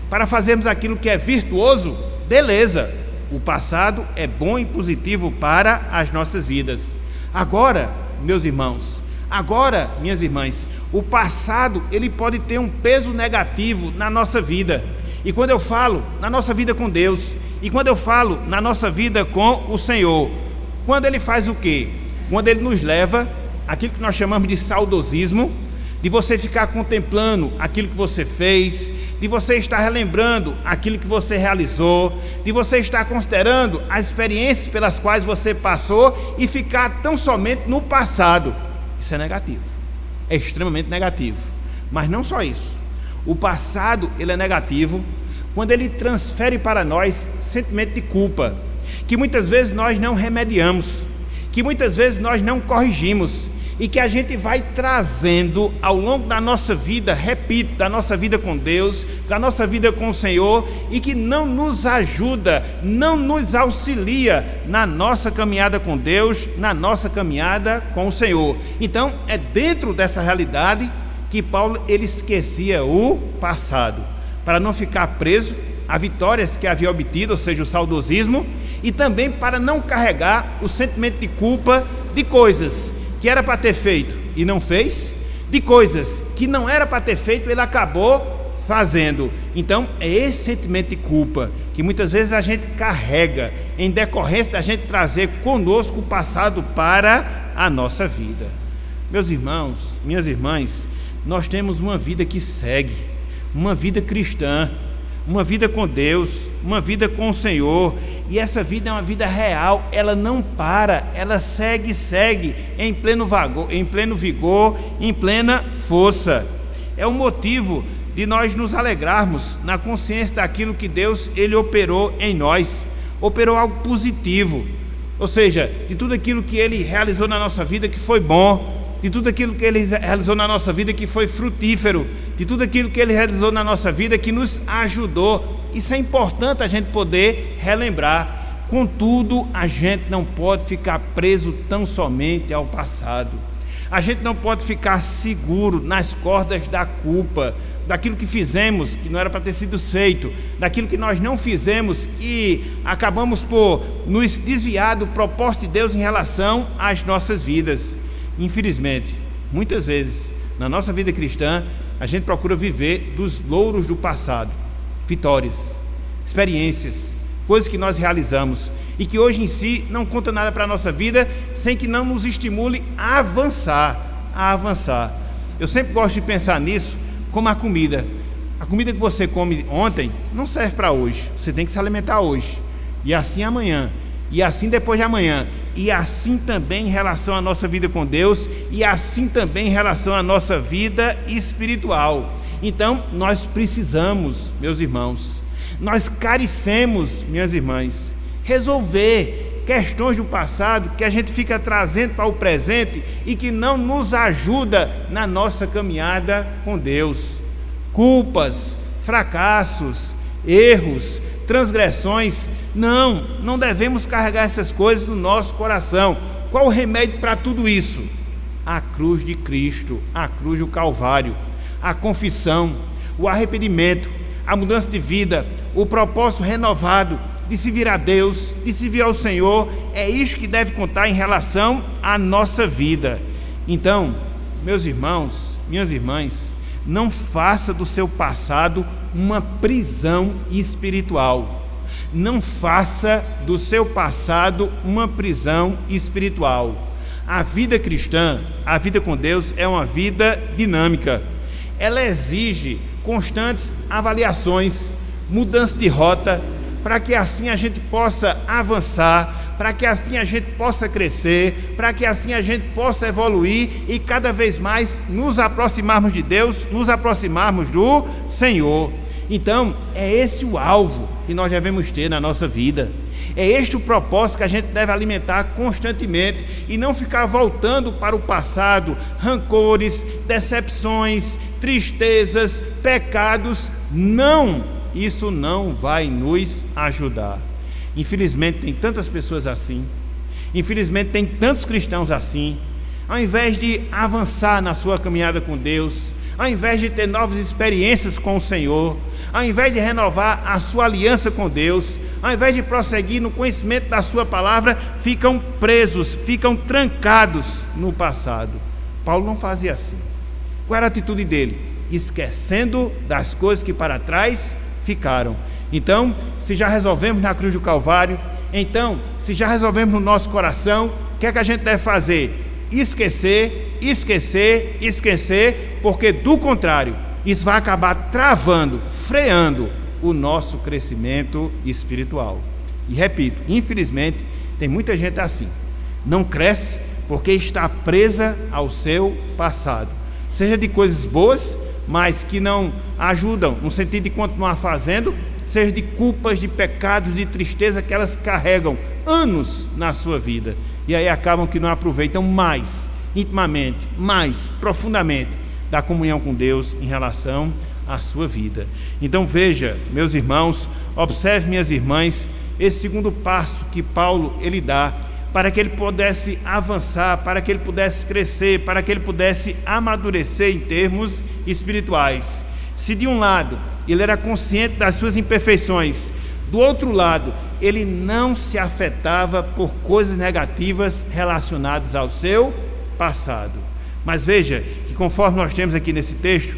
para fazermos aquilo que é virtuoso, beleza, o passado é bom e positivo para as nossas vidas. Agora, meus irmãos, agora, minhas irmãs, o passado, ele pode ter um peso negativo na nossa vida. E quando eu falo na nossa vida com Deus, e quando eu falo na nossa vida com o Senhor, quando ele faz o quê? Quando ele nos leva àquilo que nós chamamos de saudosismo, de você ficar contemplando aquilo que você fez, de você estar relembrando aquilo que você realizou, de você estar considerando as experiências pelas quais você passou e ficar tão somente no passado. Isso é negativo, é extremamente negativo. Mas não só isso, o passado, ele é negativo quando ele transfere para nós sentimento de culpa, que muitas vezes nós não remediamos, que muitas vezes nós não corrigimos, e que a gente vai trazendo ao longo da nossa vida, repito, da nossa vida com Deus, da nossa vida com o Senhor, e que não nos ajuda, não nos auxilia na nossa caminhada com Deus, na nossa caminhada com o Senhor. Então, é dentro dessa realidade que Paulo, ele esquecia o passado, para não ficar preso a vitórias que havia obtido, ou seja, o saudosismo, e também para não carregar o sentimento de culpa de coisas que era para ter feito e não fez, de coisas que não era para ter feito, ele acabou fazendo. Então, é esse sentimento de culpa que muitas vezes a gente carrega em decorrência da gente trazer conosco o passado para a nossa vida. Meus irmãos, minhas irmãs, nós temos uma vida que segue, uma vida cristã, uma vida com Deus, uma vida com o Senhor, e essa vida é uma vida real, ela não para, ela segue em pleno vigor, em plena força. É o motivo de nós nos alegrarmos na consciência daquilo que Deus, ele operou em nós, operou algo positivo, ou seja, de tudo aquilo que ele realizou na nossa vida que foi bom, de tudo aquilo que ele realizou na nossa vida que foi frutífero, de tudo aquilo que ele realizou na nossa vida que nos ajudou. Isso é importante a gente poder relembrar. Contudo, a gente não pode ficar preso tão somente ao passado. A gente não pode ficar seguro nas cordas da culpa, daquilo que fizemos que não era para ter sido feito, daquilo que nós não fizemos e acabamos por nos desviar do propósito de Deus em relação às nossas vidas. Infelizmente, muitas vezes, na nossa vida cristã, a gente procura viver dos louros do passado, vitórias, experiências, coisas que nós realizamos e que hoje em si não conta nada para a nossa vida, sem que não nos estimule a avançar. Eu sempre gosto de pensar nisso como a comida. A comida que você come ontem não serve para hoje, você tem que se alimentar hoje, e assim amanhã, e assim depois de amanhã, e assim também em relação à nossa vida com Deus, e assim também em relação à nossa vida espiritual. Então, nós precisamos, meus irmãos, nós carecemos, minhas irmãs, resolver questões do passado que a gente fica trazendo para o presente e que não nos ajuda na nossa caminhada com Deus. Culpas, fracassos, erros, transgressões Não devemos carregar essas coisas no nosso coração. Qual o remédio para tudo isso? A cruz de Cristo, a cruz do Calvário, a confissão, o arrependimento, a mudança de vida, o propósito renovado de servir a Deus, de servir ao Senhor. É isso que deve contar em relação à nossa vida. Então, meus irmãos, minhas irmãs, não faça do seu passado uma prisão espiritual. Não faça do seu passado uma prisão espiritual. A vida cristã, a vida com Deus, é uma vida dinâmica. Ela exige constantes avaliações, mudança de rota, para que assim a gente possa avançar, para que assim a gente possa crescer, para que assim a gente possa evoluir e cada vez mais nos aproximarmos de Deus, nos aproximarmos do Senhor. Então, é esse o alvo que nós devemos ter na nossa vida. É este o propósito que a gente deve alimentar constantemente e não ficar voltando para o passado, rancores, decepções, tristezas, pecados. Não, isso não vai nos ajudar. Infelizmente tem tantas pessoas assim, infelizmente tem tantos cristãos assim. Ao invés de avançar na sua caminhada com Deus, ao invés de ter novas experiências com o Senhor, ao invés de renovar a sua aliança com Deus, ao invés de prosseguir no conhecimento da sua palavra, ficam presos, ficam trancados no passado. Paulo não fazia assim. Qual era a atitude dele? Esquecendo das coisas que para trás ficaram. Então, se já resolvemos na cruz do Calvário, então, se já resolvemos no nosso coração, o que é que a gente deve fazer? Esquecer, porque do contrário, isso vai acabar travando, freando o nosso crescimento espiritual. E repito, infelizmente, tem muita gente assim, não cresce porque está presa ao seu passado, seja de coisas boas, mas que não ajudam no sentido de continuar fazendo, seja de culpas, de pecados, de tristeza que elas carregam anos na sua vida, e aí acabam que não aproveitam mais intimamente, mais profundamente da comunhão com Deus em relação à sua vida. Então veja, meus irmãos, observe, minhas irmãs, esse segundo passo que Paulo ele dá para que ele pudesse avançar, para que ele pudesse crescer, para que ele pudesse amadurecer em termos espirituais. Se de um lado ele era consciente das suas imperfeições, do outro lado ele não se afetava por coisas negativas relacionadas ao seu passado. Mas veja que conforme nós temos aqui nesse texto,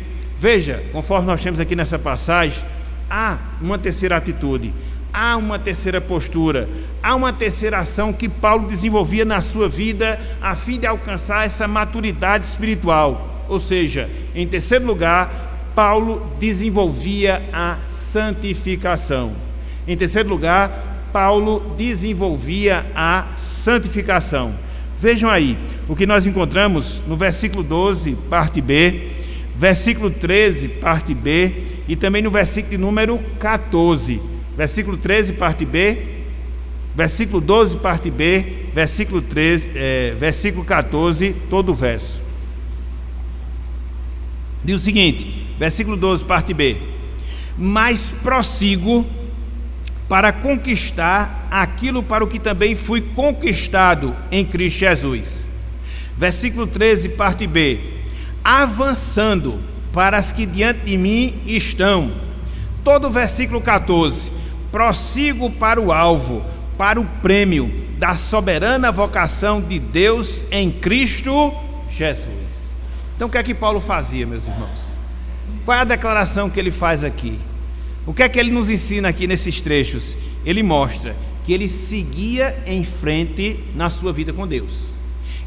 conforme nós temos aqui nessa passagem, há uma terceira atitude, há uma terceira postura, há uma terceira ação que Paulo desenvolvia na sua vida a fim de alcançar essa maturidade espiritual. Ou seja, em terceiro lugar, Paulo desenvolvia a santificação. Em terceiro lugar, Paulo desenvolvia a santificação. Vejam aí o que nós encontramos no versículo 12, parte B, versículo 13, parte B, e também no versículo de número 14. Versículo 13, parte B, versículo 12, parte B, versículo 14, todo o verso. Diz o seguinte, versículo 12, parte B: mas prossigo para conquistar aquilo para o que também fui conquistado em Cristo Jesus. Versículo 13, parte B: avançando para as que diante de mim estão. Todo o versículo 14: prossigo para o alvo, para o prêmio da soberana vocação de Deus em Cristo Jesus. Então o que é que Paulo fazia, meus irmãos? Qual é a declaração que ele faz aqui? O que é que ele nos ensina aqui nesses trechos? Ele mostra que ele seguia em frente na sua vida com Deus.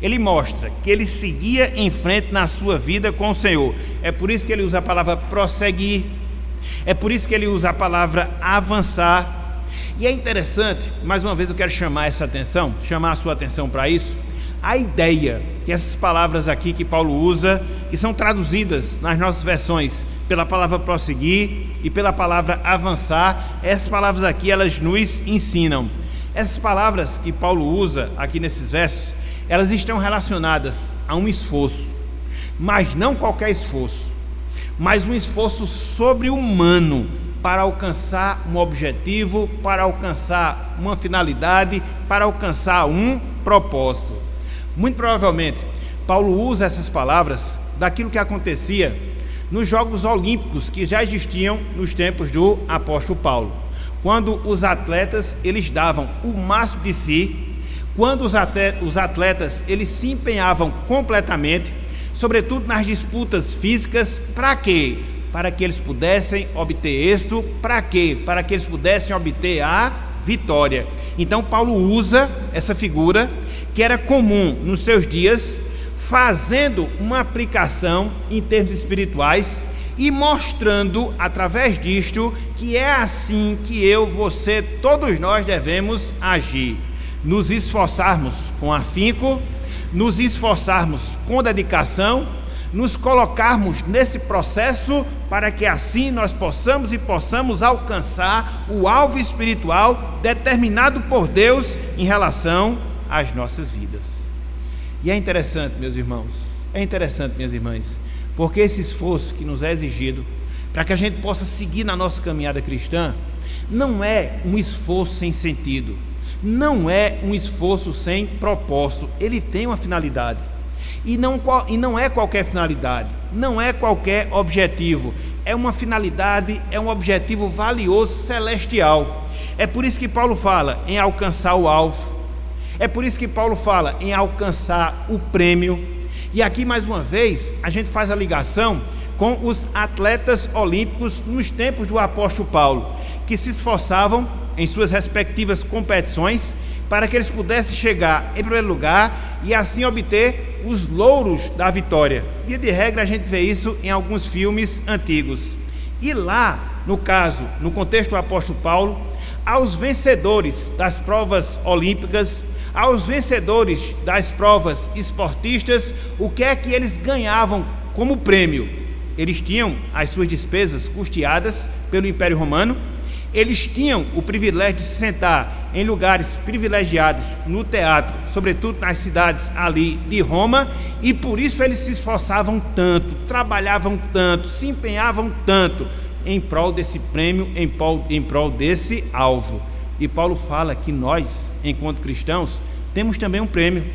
Ele mostra que ele seguia em frente na sua vida com o Senhor. É por isso que ele usa a palavra prosseguir. É por isso que ele usa a palavra avançar. E é interessante, mais uma vez eu quero chamar a sua atenção para isso, a ideia que essas palavras aqui que Paulo usa, que são traduzidas nas nossas versões pela palavra prosseguir e pela palavra avançar, essas palavras aqui elas nos ensinam. Essas palavras que Paulo usa aqui nesses versos, elas estão relacionadas a um esforço, mas não qualquer esforço, mas um esforço sobre-humano para alcançar um objetivo, para alcançar uma finalidade, para alcançar um propósito. Muito provavelmente, Paulo usa essas palavras daquilo que acontecia nos Jogos Olímpicos que já existiam nos tempos do apóstolo Paulo, quando os atletas eles davam o máximo de si, quando os atletas eles se empenhavam completamente, sobretudo nas disputas físicas. Para quê? Para que eles pudessem obter êxito. Para quê? Para que eles pudessem obter a vitória. Então Paulo usa essa figura que era comum nos seus dias, fazendo uma aplicação em termos espirituais e mostrando através disto que é assim que eu, você, todos nós devemos agir. Nos esforçarmos com afinco, nos esforçarmos com dedicação, nos colocarmos nesse processo para que assim nós possamos alcançar o alvo espiritual determinado por Deus em relação às nossas vidas. E é interessante, meus irmãos, minhas irmãs, porque esse esforço que nos é exigido para que a gente possa seguir na nossa caminhada cristã não é um esforço sem sentido, não é um esforço sem propósito. Ele tem uma finalidade, e não é qualquer finalidade, não é qualquer objetivo, é uma finalidade, é um objetivo valioso, celestial. É por isso que Paulo fala em alcançar o alvo, é por isso que Paulo fala em alcançar o prêmio. E aqui mais uma vez a gente faz a ligação com os atletas olímpicos nos tempos do apóstolo Paulo, que se esforçavam em suas respectivas competições para que eles pudessem chegar em primeiro lugar e assim obter os louros da vitória. Via de regra a gente vê isso em alguns filmes antigos. E lá, no contexto do apóstolo Paulo, aos vencedores das provas olímpicas, aos vencedores das provas esportistas, o que é que eles ganhavam como prêmio? Eles tinham as suas despesas custeadas pelo Império Romano, eles tinham o privilégio de se sentar em lugares privilegiados no teatro, sobretudo nas cidades ali de Roma, e por isso eles se esforçavam tanto, trabalhavam tanto, se empenhavam tanto em prol desse prêmio, em prol desse alvo. E Paulo fala que nós, enquanto cristãos, temos também um prêmio.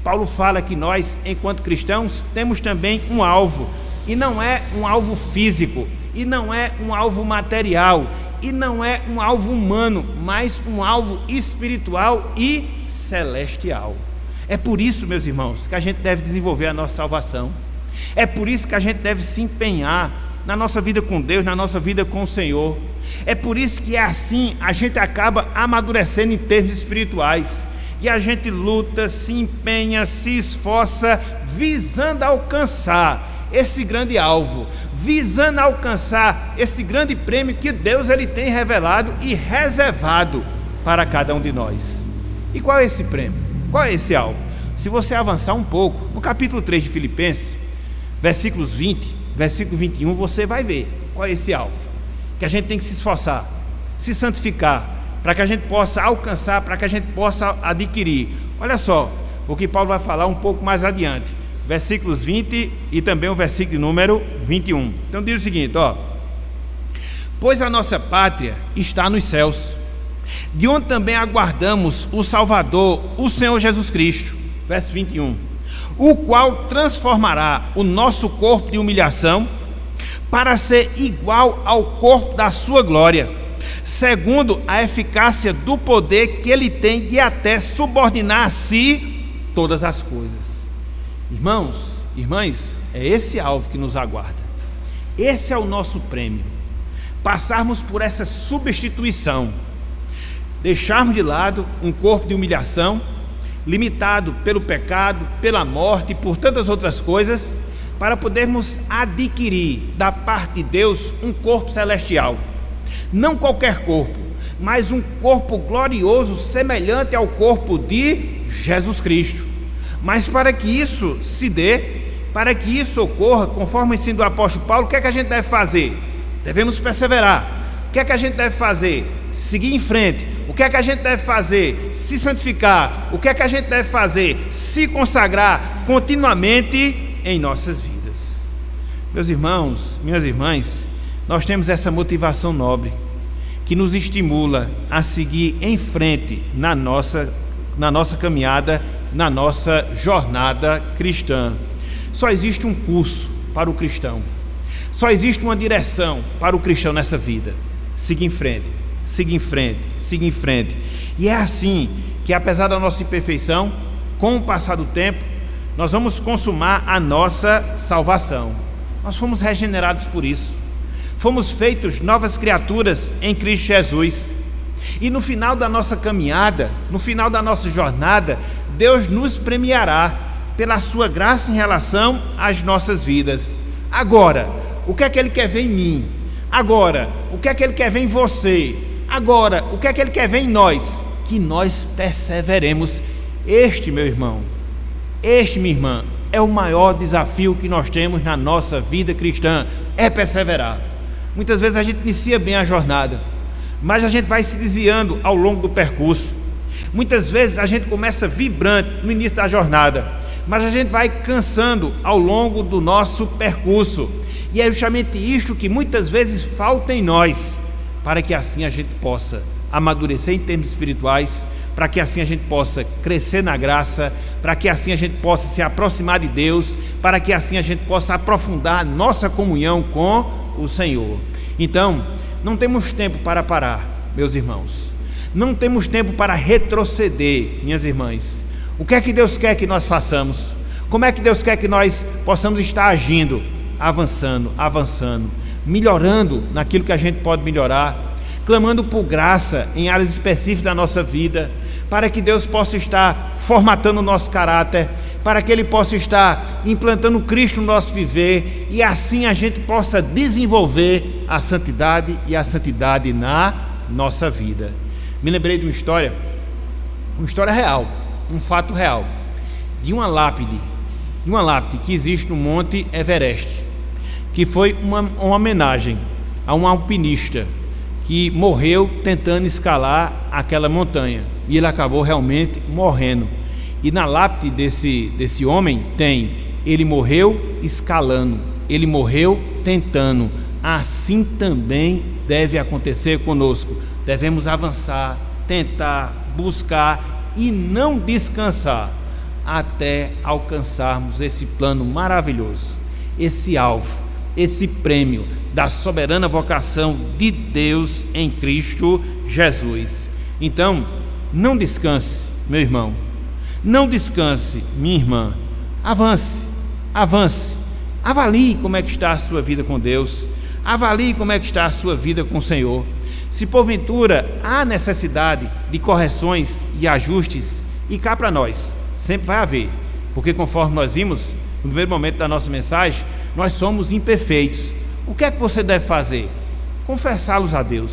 Paulo fala que nós, enquanto cristãos, temos também um alvo, e não é um alvo físico, e não é um alvo material, e não é um alvo humano, mas um alvo espiritual e celestial. É por isso, meus irmãos, que a gente deve desenvolver a nossa salvação. É por isso que a gente deve se empenhar na nossa vida com Deus, na nossa vida com o Senhor. É por isso que assim a gente acaba amadurecendo em termos espirituais, e a gente luta, se empenha, se esforça, visando alcançar esse grande alvo, visando alcançar esse grande prêmio que Deus ele tem revelado e reservado para cada um de nós. E qual é esse prêmio? Qual é esse alvo? Se você avançar um pouco, no capítulo 3 de Filipenses, versículos 20, versículo 21, você vai ver qual é esse alvo, que a gente tem que se esforçar, se santificar, para que a gente possa alcançar, para que a gente possa adquirir. Olha só o que Paulo vai falar um pouco mais adiante, versículos 20 e também o versículo número 21. Então diz o seguinte, pois a nossa pátria está nos céus, de onde também aguardamos o Salvador, o Senhor Jesus Cristo, verso 21, o qual transformará o nosso corpo de humilhação para ser igual ao corpo da sua glória, segundo a eficácia do poder que ele tem de até subordinar a si todas as coisas. Irmãos, irmãs, é esse alvo que nos aguarda. Esse é o nosso prêmio. Passarmos por essa substituição, deixarmos de lado um corpo de humilhação, limitado pelo pecado, pela morte e por tantas outras coisas, para podermos adquirir da parte de Deus um corpo celestial. Não qualquer corpo, mas um corpo glorioso, semelhante ao corpo de Jesus Cristo. Mas para que isso se dê, para que isso ocorra, conforme o ensino do apóstolo Paulo, o que é que a gente deve fazer? Devemos perseverar. O que é que a gente deve fazer? Seguir em frente. O que é que a gente deve fazer? Se santificar. O que é que a gente deve fazer? Se consagrar continuamente em nossas vidas. Meus irmãos, minhas irmãs, nós temos essa motivação nobre que nos estimula a seguir em frente na nossa caminhada, na nossa jornada cristã. Só existe um curso para o cristão, só existe uma direção para o cristão nessa vida: seguir em frente, seguir em frente, seguir em frente. E é assim que, apesar da nossa imperfeição, com o passar do tempo, nós vamos consumar a nossa salvação. Nós fomos regenerados por isso, fomos feitos novas criaturas em Cristo Jesus. E no final da nossa caminhada, no final da nossa jornada, Deus nos premiará pela sua graça em relação às nossas vidas. Agora, o que é que Ele quer ver em mim? Agora, o que é que Ele quer ver em você? Agora, o que é que Ele quer ver em nós? Que nós perseveremos. Este, meu irmão, este, minha irmã, é o maior desafio que nós temos na nossa vida cristã, é perseverar. Muitas vezes a gente inicia bem a jornada, mas a gente vai se desviando ao longo do percurso. Muitas vezes a gente começa vibrante no início da jornada, mas a gente vai cansando ao longo do nosso percurso. E é justamente isto que muitas vezes falta em nós, para que assim a gente possa amadurecer em termos espirituais, para que assim a gente possa crescer na graça, para que assim a gente possa se aproximar de Deus, para que assim a gente possa aprofundar a nossa comunhão com o Senhor. Então, não temos tempo para parar, meus irmãos. Não temos tempo para retroceder, minhas irmãs. O que é que Deus quer que nós façamos? Como é que Deus quer que nós possamos estar agindo? Avançando, melhorando naquilo que a gente pode melhorar, clamando por graça em áreas específicas da nossa vida, para que Deus possa estar formatando o nosso caráter, para que Ele possa estar implantando Cristo no nosso viver, e assim a gente possa desenvolver a santidade e a santidade na nossa vida. Me lembrei de uma história real, um fato real, de uma lápide que existe no Monte Everest, que foi uma homenagem a um alpinista que morreu tentando escalar aquela montanha, e ele acabou realmente morrendo. E na lápide desse homem tem: ele morreu escalando, ele morreu tentando. Assim também deve acontecer conosco. Devemos avançar, tentar, buscar e não descansar até alcançarmos esse plano maravilhoso, esse alvo, esse prêmio da soberana vocação de Deus em Cristo Jesus. Então, não descanse, meu irmão, não descanse, minha irmã. Avance, avalie como é que está a sua vida com Deus, avalie como é que está a sua vida com o Senhor. Se porventura há necessidade de correções e ajustes, e cá para nós sempre vai haver, porque conforme nós vimos no primeiro momento da nossa mensagem, nós somos imperfeitos. O que é que você deve fazer? Confessá-los a Deus.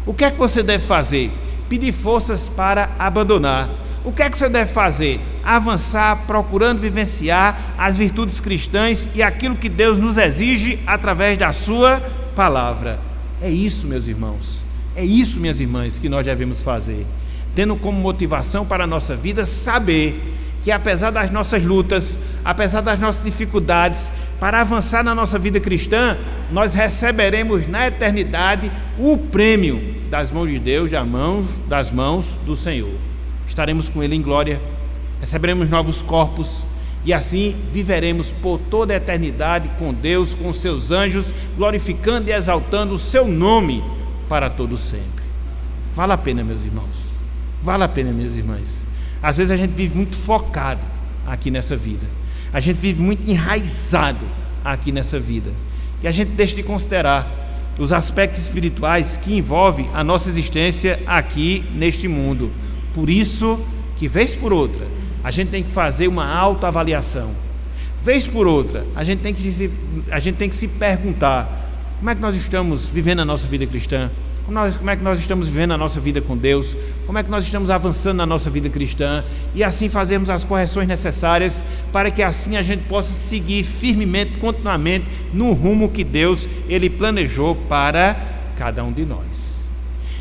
O que é que você deve fazer? Pedir forças para abandonar. O que é que você deve fazer? Avançar, procurando vivenciar as virtudes cristãs e aquilo que Deus nos exige através da sua palavra. É isso, meus irmãos, é isso, minhas irmãs, que nós devemos fazer, tendo como motivação para a nossa vida saber que, apesar das nossas lutas, apesar das nossas dificuldades, para avançar na nossa vida cristã, nós receberemos na eternidade o prêmio das mãos de Deus, das mãos do Senhor. Estaremos com Ele em glória, receberemos novos corpos, e assim viveremos por toda a eternidade com Deus, com seus anjos, glorificando e exaltando o seu nome para todo sempre. Vale a pena, meus irmãos, vale a pena, minhas irmãs. Às vezes a gente vive muito focado aqui nessa vida, a gente vive muito enraizado aqui nessa vida, e a gente deixa de considerar os aspectos espirituais que envolvem a nossa existência aqui neste mundo. Por isso que, vez por outra, a gente tem que fazer uma autoavaliação. Vez por outra, a gente tem que se perguntar: como é que nós estamos vivendo a nossa vida cristã? Como é que nós estamos vivendo a nossa vida com Deus? Como é que nós estamos avançando na nossa vida cristã? E assim fazermos as correções necessárias para que assim a gente possa seguir firmemente, continuamente, no rumo que Deus Ele planejou para cada um de nós.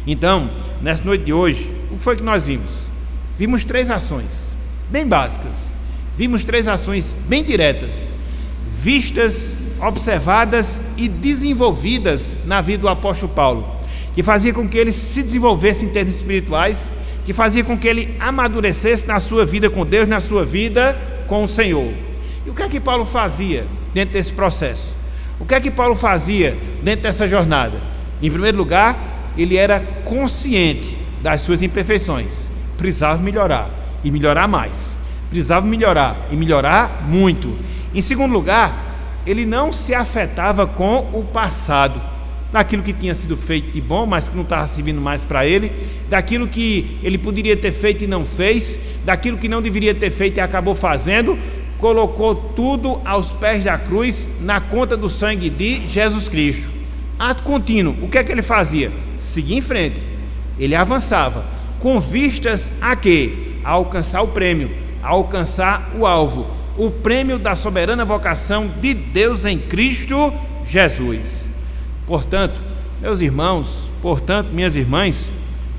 Então, nessa noite de hoje, o que foi que nós vimos? Vimos 3 ações bem básicas, vimos 3 ações bem diretas, vistas observadas e desenvolvidas na vida do apóstolo Paulo, que fazia com que ele se desenvolvesse em termos espirituais, que fazia com que ele amadurecesse na sua vida com Deus, na sua vida com o Senhor. E o que é que Paulo fazia dentro desse processo? O que é que Paulo fazia dentro dessa jornada? Em primeiro lugar, ele era consciente das suas imperfeições, precisava melhorar e melhorar mais, precisava melhorar e melhorar muito. Em segundo lugar, ele não se afetava com o passado, daquilo que tinha sido feito de bom, mas que não estava servindo mais para ele, daquilo que ele poderia ter feito e não fez, daquilo que não deveria ter feito e acabou fazendo, colocou tudo aos pés da cruz, na conta do sangue de Jesus Cristo. Ato contínuo, o que é que ele fazia? Seguia em frente, ele avançava, com vistas a quê? A alcançar o prêmio, a alcançar o alvo, o prêmio da soberana vocação de Deus em Cristo Jesus. Portanto, meus irmãos, minhas irmãs,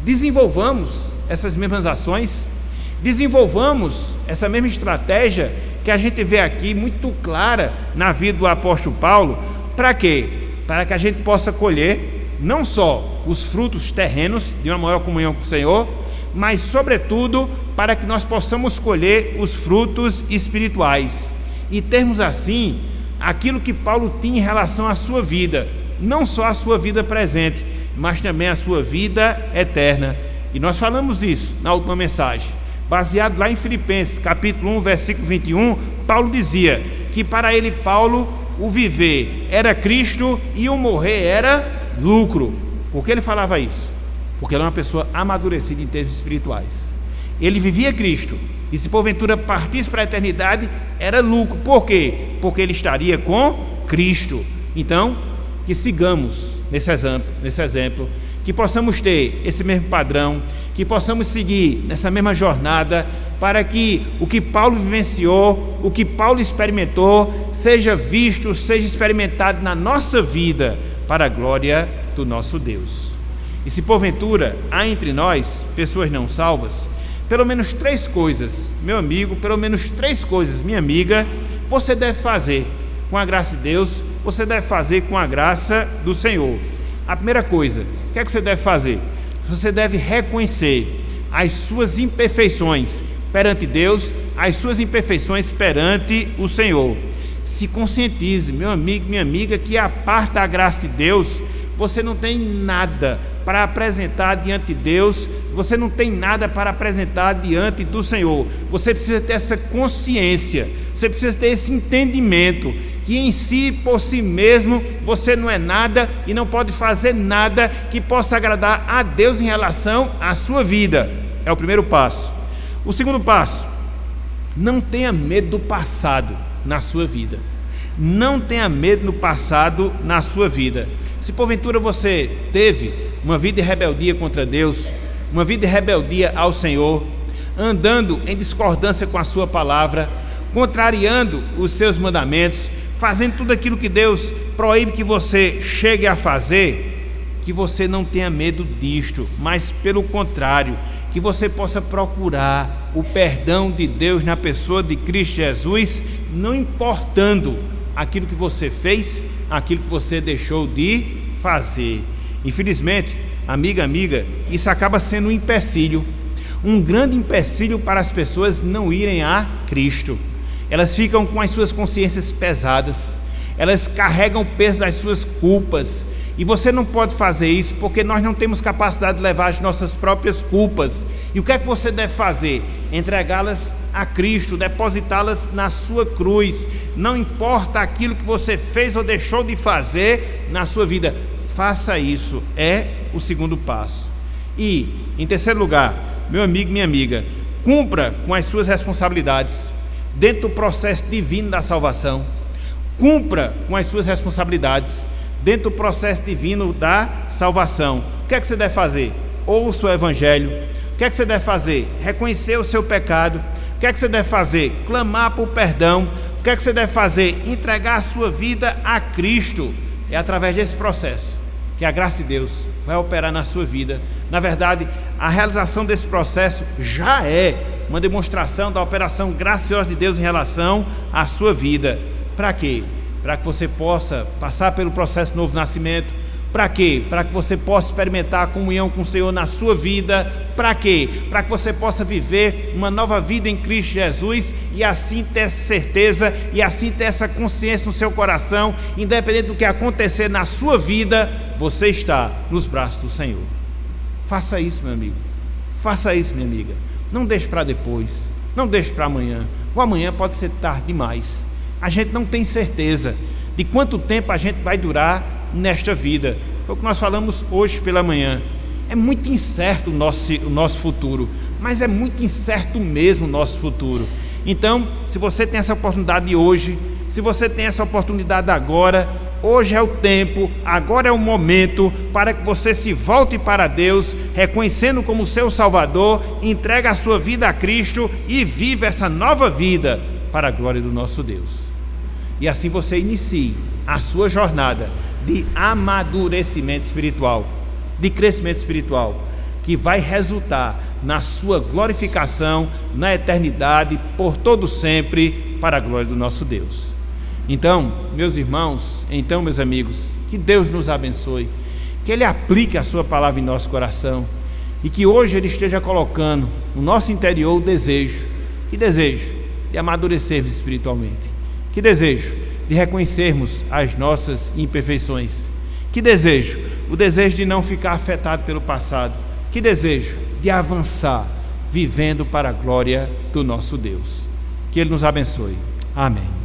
desenvolvamos essas mesmas ações, desenvolvamos essa mesma estratégia que a gente vê aqui muito clara na vida do apóstolo Paulo. Para quê? Para que a gente possa colher não só os frutos terrenos de uma maior comunhão com o Senhor, mas sobretudo para que nós possamos colher os frutos espirituais e termos assim aquilo que Paulo tinha em relação à sua vida, não só a sua vida presente, mas também a sua vida eterna. E nós falamos isso na última mensagem, baseado lá em Filipenses capítulo 1, versículo 21, Paulo dizia que para ele, Paulo, o viver era Cristo e o morrer era lucro. Por que ele falava isso? Porque ele era uma pessoa amadurecida em termos espirituais. Ele vivia Cristo, e se porventura partisse para a eternidade, era lucro. Por quê? Porque ele estaria com Cristo. Então, que sigamos nesse exemplo, que possamos ter esse mesmo padrão, que possamos seguir nessa mesma jornada, para que o que Paulo vivenciou, o que Paulo experimentou, seja visto, seja experimentado na nossa vida, para a glória do nosso Deus. E se porventura há entre nós pessoas não salvas, pelo menos 3 coisas, meu amigo, pelo menos 3 coisas, minha amiga, você deve fazer com a graça de Deus, você deve fazer com a graça do Senhor. A primeira coisa, o que é que você deve fazer? Você deve reconhecer as suas imperfeições perante Deus, as suas imperfeições perante o Senhor. Se conscientize, meu amigo, minha amiga, que a parte da graça de Deus, você não tem nada para apresentar diante de Deus, você não tem nada para apresentar diante do Senhor. Você precisa ter essa consciência, você precisa ter esse entendimento, que em si, por si mesmo, você não é nada e não pode fazer nada que possa agradar a Deus em relação à sua vida. É o primeiro passo. O segundo passo, não tenha medo do passado na sua vida. Não tenha medo do passado na sua vida. Se porventura você teve uma vida de rebeldia contra Deus, uma vida de rebeldia ao Senhor, andando em discordância com a sua palavra, contrariando os seus mandamentos, fazendo tudo aquilo que Deus proíbe que você chegue a fazer, que você não tenha medo disto, mas pelo contrário, que você possa procurar o perdão de Deus na pessoa de Cristo Jesus, não importando aquilo que você fez, aquilo que você deixou de fazer. Infelizmente, amiga, isso acaba sendo um empecilho, um grande empecilho para as pessoas não irem a Cristo. Elas ficam com as suas consciências pesadas, elas carregam o peso das suas culpas, e você não pode fazer isso porque nós não temos capacidade de levar as nossas próprias culpas. E o que é que você deve fazer? Entregá-las a Cristo, depositá-las na sua cruz. Não importa aquilo que você fez ou deixou de fazer na sua vida, faça isso, é o segundo passo. E, em terceiro lugar, meu amigo, minha amiga, cumpra com as suas responsabilidades dentro do processo divino da salvação. Cumpra com as suas responsabilidades dentro do processo divino da salvação. O que é que você deve fazer? Ouça o Evangelho. O que é que você deve fazer? Reconhecer o seu pecado. O que é que você deve fazer? Clamar por perdão. O que é que você deve fazer? Entregar a sua vida a Cristo. É através desse processo que a graça de Deus vai operar na sua vida. Na verdade, a realização desse processo já é uma demonstração da operação graciosa de Deus em relação à sua vida. Para quê? para que você possa passar pelo processo de novo nascimento. Para quê? Para que você possa experimentar a comunhão com o Senhor na sua vida. Para quê? Para que você possa viver uma nova vida em Cristo Jesus e assim ter essa certeza e assim ter essa consciência no seu coração, independente do que acontecer na sua vida, você está nos braços do Senhor. Faça isso, meu amigo. Faça isso, minha amiga. Não deixe para depois. Não deixe para amanhã. O amanhã pode ser tarde demais. A gente não tem certeza de quanto tempo a gente vai durar nesta vida. Foi o que nós falamos hoje pela manhã. É muito incerto o nosso futuro, mas é muito incerto mesmo o nosso futuro. Então, se você tem essa oportunidade hoje, se você tem essa oportunidade agora, hoje é o tempo, agora é o momento para que você se volte para Deus, reconhecendo como seu Salvador, entregue a sua vida a Cristo e viva essa nova vida para a glória do nosso Deus. E assim você inicie a sua jornada de amadurecimento espiritual, de crescimento espiritual, que vai resultar na sua glorificação na eternidade, por todo sempre, para a glória do nosso Deus. Então, meus irmãos, meus amigos, que Deus nos abençoe, que Ele aplique a sua palavra em nosso coração e que hoje Ele esteja colocando no nosso interior o desejo, que desejo de amadurecermos espiritualmente, que desejo de reconhecermos as nossas imperfeições, que desejo, o desejo de não ficar afetado pelo passado, que desejo de avançar, vivendo para a glória do nosso Deus. Que Ele nos abençoe. Amém.